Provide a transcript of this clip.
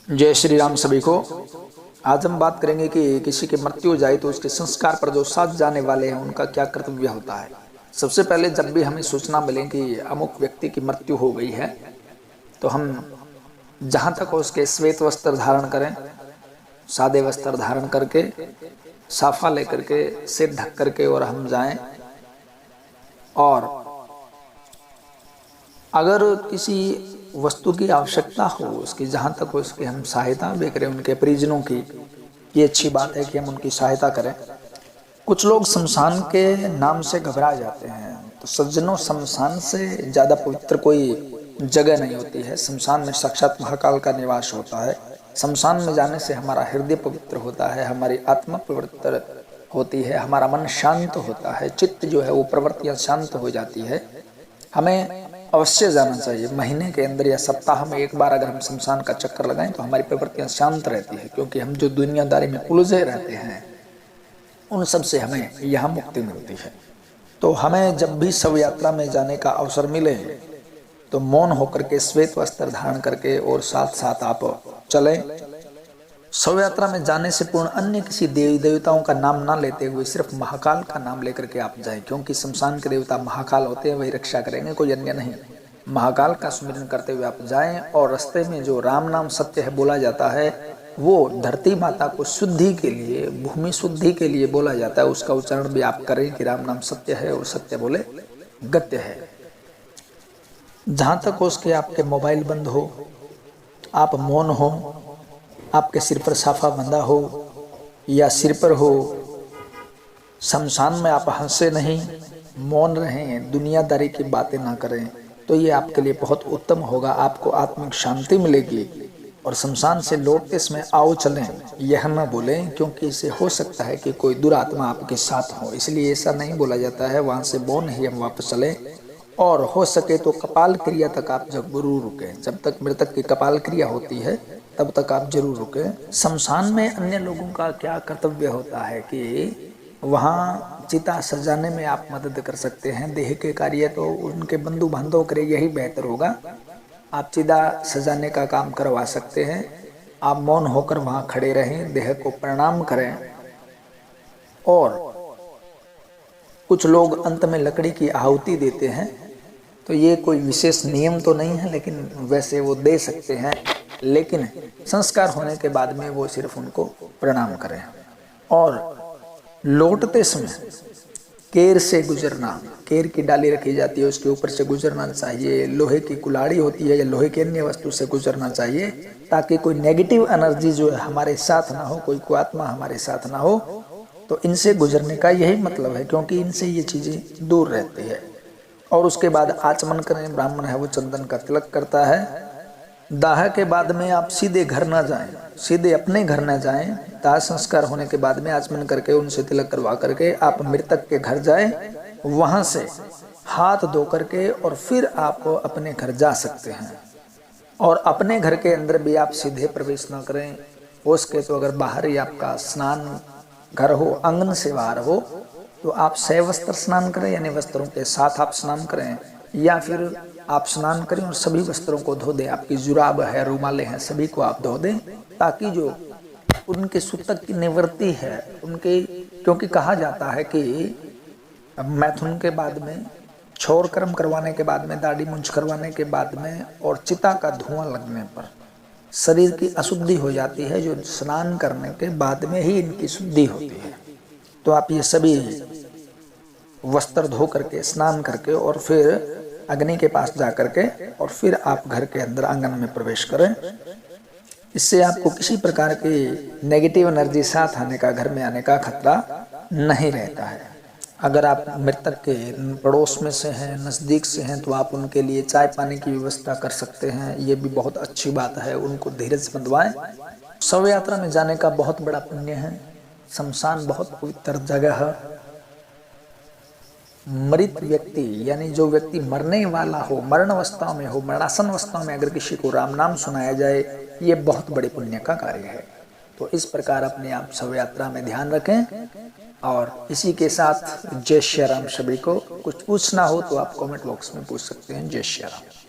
जय श्री राम सभी को। आज हम बात करेंगे कि किसी की मृत्यु हो जाए तो उसके संस्कार पर जो साथ जाने वाले हैं उनका क्या कर्तव्य होता है। सबसे पहले जब भी हमें सूचना मिले कि अमुक व्यक्ति की मृत्यु हो गई है तो हम जहाँ तक हो उसके श्वेत वस्त्र धारण करें, सादे वस्त्र धारण करके, साफा लेकर के, सिर ढक करके और हम जाएं। और अगर किसी वस्तु की आवश्यकता हो उसकी, जहाँ तक हो उसकी हम सहायता भी करें उनके परिजनों की। ये अच्छी बात है कि हम उनकी सहायता करें। कुछ लोग शमशान के नाम से घबरा जाते हैं, तो सज्जनों, शमशान से ज़्यादा पवित्र कोई जगह नहीं होती है। शमशान में साक्षात महाकाल का निवास होता है। शमशान में जाने से हमारा हृदय पवित्र होता है, हमारी आत्मा पवित्र होती है, हमारा मन शांत होता है, चित्त जो है वो प्रवृत्तियाँ शांत हो जाती है। हमें अवश्य जाना चाहिए। महीने के अंदर या सप्ताह में एक बार अगर हम शमशान का चक्कर लगाएं तो हमारी प्रवृत्तियां शांत रहती है, क्योंकि हम जो दुनियादारी में उलझे रहते हैं उन सब से हमें यहाँ मुक्ति मिलती है। तो हमें जब भी शव यात्रा में जाने का अवसर मिले तो मौन होकर के, श्वेत वस्त्र धारण करके और साथ साथ आप चलें। शव यात्रा में जाने से पूर्ण अन्य किसी देवी देवताओं का नाम ना लेते हुए सिर्फ महाकाल का नाम लेकर के आप जाएं, क्योंकि शमशान के देवता महाकाल होते हैं, वही रक्षा करेंगे, कोई अन्य नहीं। महाकाल का सुमिरन करते हुए आप जाएं। और रास्ते में जो राम नाम सत्य है बोला जाता है, वो धरती माता को शुद्धि के लिए, भूमि शुद्धि के लिए बोला जाता है। उसका उच्चारण भी आप करें कि राम नाम सत्य है और सत्य बोले गत्य है। जहाँ तक हो उसके आपके मोबाइल बंद हो, आप मौन हो, आपके सिर पर साफा बंधा हो या सिर पर हो, शमशान में आप हंसे नहीं, मौन रहें, दुनियादारी की बातें ना करें, तो ये आपके लिए बहुत उत्तम होगा। आपको आत्मिक शांति मिलेगी। और शमशान से लौटते समय आओ चलें यह न बोलें, क्योंकि इससे हो सकता है कि कोई दुरात्मा आपके साथ हो, इसलिए ऐसा नहीं बोला जाता है। वहाँ से मौन ही हम वापस चलें। और हो सके तो कपाल क्रिया तक आप जरूर रुकें। जब तक मृतक की कपाल क्रिया होती है तब तक आप जरूर रुकें। शमशान में अन्य लोगों का क्या कर्तव्य होता है कि वहाँ चिता सजाने में आप मदद कर सकते हैं। देह के कार्य तो उनके बंधु बांधव करें, यही बेहतर होगा। आप चिता सजाने का काम करवा सकते हैं। आप मौन होकर वहाँ खड़े रहें, देह को प्रणाम करें। और कुछ लोग अंत में लकड़ी की आहुति देते हैं, तो ये कोई विशेष नियम तो नहीं है, लेकिन वैसे वो दे सकते हैं। लेकिन संस्कार होने के बाद में वो सिर्फ उनको प्रणाम करें। और लौटते समय केर से गुजरना, केर की डाली रखी जाती है, उसके ऊपर से गुजरना चाहिए। लोहे की कुल्हाड़ी होती है या लोहे की अन्य वस्तु से गुजरना चाहिए, ताकि कोई नेगेटिव एनर्जी जो है हमारे साथ ना हो, कोई आत्मा हमारे साथ ना हो। तो इनसे गुजरने का यही मतलब है, क्योंकि इनसे ये चीज़ें दूर रहती है। और उसके बाद आचमन करें। ब्राह्मण है वो चंदन का तिलक करता है। दाह के बाद में आप सीधे घर ना जाएं, सीधे अपने घर ना जाएं। दाह संस्कार होने के बाद में आचमन करके उनसे तिलक करवा करके आप मृतक के घर जाएं, वहां से हाथ धो करके और फिर आप अपने घर जा सकते हैं। और अपने घर के अंदर भी आप सीधे प्रवेश ना करें। हो सके तो अगर बाहर ही आपका स्नान घर हो, आंगन से बाहर हो, तो आप सवस्त्र स्नान करें, यानी वस्त्रों के साथ आप स्नान करें। या फिर आप स्नान करें और सभी वस्त्रों को धो दें। आपकी जुराब है, रुमालें हैं, सभी को आप धो दें, ताकि जो उनके सूतक की निवृत्ति है उनके, क्योंकि कहा जाता है कि मैथुन के बाद में, छोर कर्म करवाने के बाद में, दाढ़ी मूंछ करवाने के बाद में और चिता का धुआं लगने पर शरीर की अशुद्धि हो जाती है, जो स्नान करने के बाद में ही इनकी शुद्धि होती है। तो आप ये सभी वस्त्र धो करके, स्नान करके और फिर अग्नि के पास जा करके और फिर आप घर के अंदर आंगन में प्रवेश करें। इससे आपको किसी प्रकार की नेगेटिव एनर्जी साथ आने का, घर में आने का खतरा नहीं रहता है। अगर आप मृतक के पड़ोस में से हैं, नज़दीक से हैं, तो आप उनके लिए चाय पानी की व्यवस्था कर सकते हैं। ये भी बहुत अच्छी बात है। उनको धीरज बंधवाएं। शव यात्रा में जाने का बहुत बड़ा पुण्य है। शमशान बहुत पवित्र जगह है। मृत व्यक्ति, यानी जो व्यक्ति मरने वाला हो, मरण अवस्था में हो, मरणासन अवस्था में अगर किसी को राम नाम सुनाया जाए, ये बहुत बड़े पुण्य का कार्य है। तो इस प्रकार अपने आप शव यात्रा में ध्यान रखें। और इसी के साथ जय श्री राम। सभी को कुछ पूछना हो तो आप कमेंट बॉक्स में पूछ सकते हैं। जय श्री राम।